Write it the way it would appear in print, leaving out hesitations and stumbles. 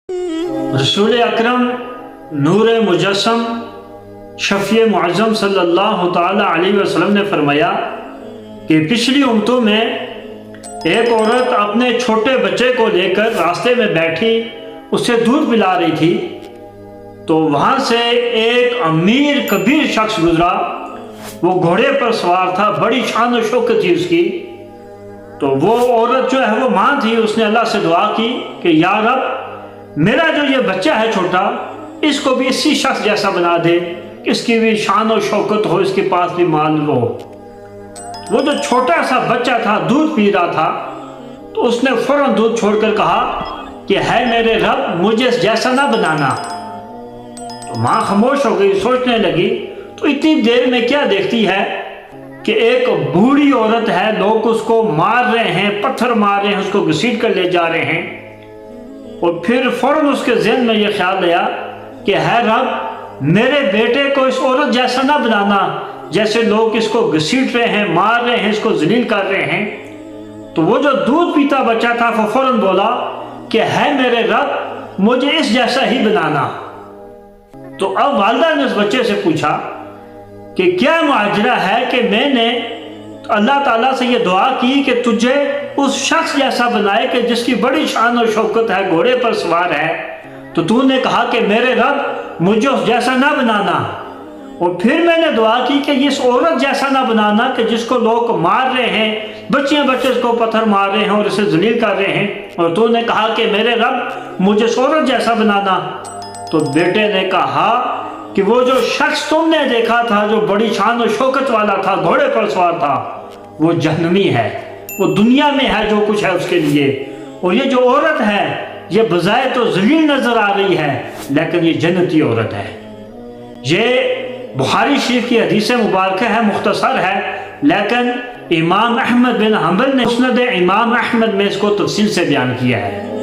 رسول اکرم نور مجسم شفیع معظم صلی اللہ تعالیٰ علیہ وسلم نے فرمایا کہ پچھلی امتوں میں ایک عورت اپنے چھوٹے بچے کو لے کر راستے میں بیٹھی اسے دودھ پلا رہی تھی، تو وہاں سے ایک امیر کبیر شخص گزرا، وہ گھوڑے پر سوار تھا، بڑی شان و شوکت تھی اس کی۔ تو وہ عورت جو ہے وہ ماں تھی، اس نے اللہ سے دعا کی کہ یا رب میرا جو یہ بچہ ہے چھوٹا، اس کو بھی اسی شخص جیسا بنا دے، اس کی بھی شان و شوکت ہو، اس کے پاس بھی مال ہو۔ وہ جو چھوٹا سا بچہ تھا دودھ پی رہا تھا، تو اس نے فوراً دودھ چھوڑ کر کہا کہ ہے میرے رب مجھے اس جیسا نہ بنانا۔ تو ماں خاموش ہو گئی، سوچنے لگی تو اتنی دیر میں کیا دیکھتی ہے کہ ایک بوڑھی عورت ہے، لوگ اس کو مار رہے ہیں، پتھر مار رہے ہیں، اس کو گھسیٹ کر لے جا رہے ہیں۔ اور پھر فوراً اس کے ذہن میں یہ خیال آیا کہ ہے رب میرے بیٹے کو اس عورت جیسا نہ بنانا، جیسے لوگ اس کو گھسیٹ رہے ہیں، مار رہے ہیں، اس کو ذلیل کر رہے ہیں۔ تو وہ جو دودھ پیتا بچہ تھا وہ فوراً بولا کہ ہے میرے رب مجھے اس جیسا ہی بنانا۔ تو اب والدہ نے اس بچے سے پوچھا کہ کیا ماجرا ہے کہ میں نے اللہ تعالیٰ سے یہ دعا کی کہ تجھے اس شخص جیسا بنائے کہ جس کی بڑی شان و شوکت ہے، گھوڑے پر سوار ہے، تو نے کہا کہ میرے رب مجھے اس جیسا نہ بنانا۔ اور پھر میں نے دعا کی کہ اس عورت جیسا نہ بنانا کہ جس کو لوگ مار رہے ہیں، بچے اس کو پتھر مار رہے ہیں اور اسے ذلیل کر رہے ہیں، اور نے کہا کہ میرے رب مجھے اس عورت جیسا بنانا۔ تو بیٹے نے کہا کہ وہ جو شخص تم نے دیکھا تھا جو بڑی شان و شوکت والا تھا، گھوڑے پر سوار تھا، وہ جہنمی ہے، وہ دنیا میں ہے جو کچھ ہے اس کے لیے، اور یہ جو عورت ہے یہ بظاہر تو ذلیل نظر آ رہی ہے لیکن یہ جنتی عورت ہے۔ یہ بخاری شریف کی حدیث مبارکہ ہے، مختصر ہے، لیکن امام احمد بن حنبل نے مسند امام احمد میں اس کو تفصیل سے بیان کیا ہے۔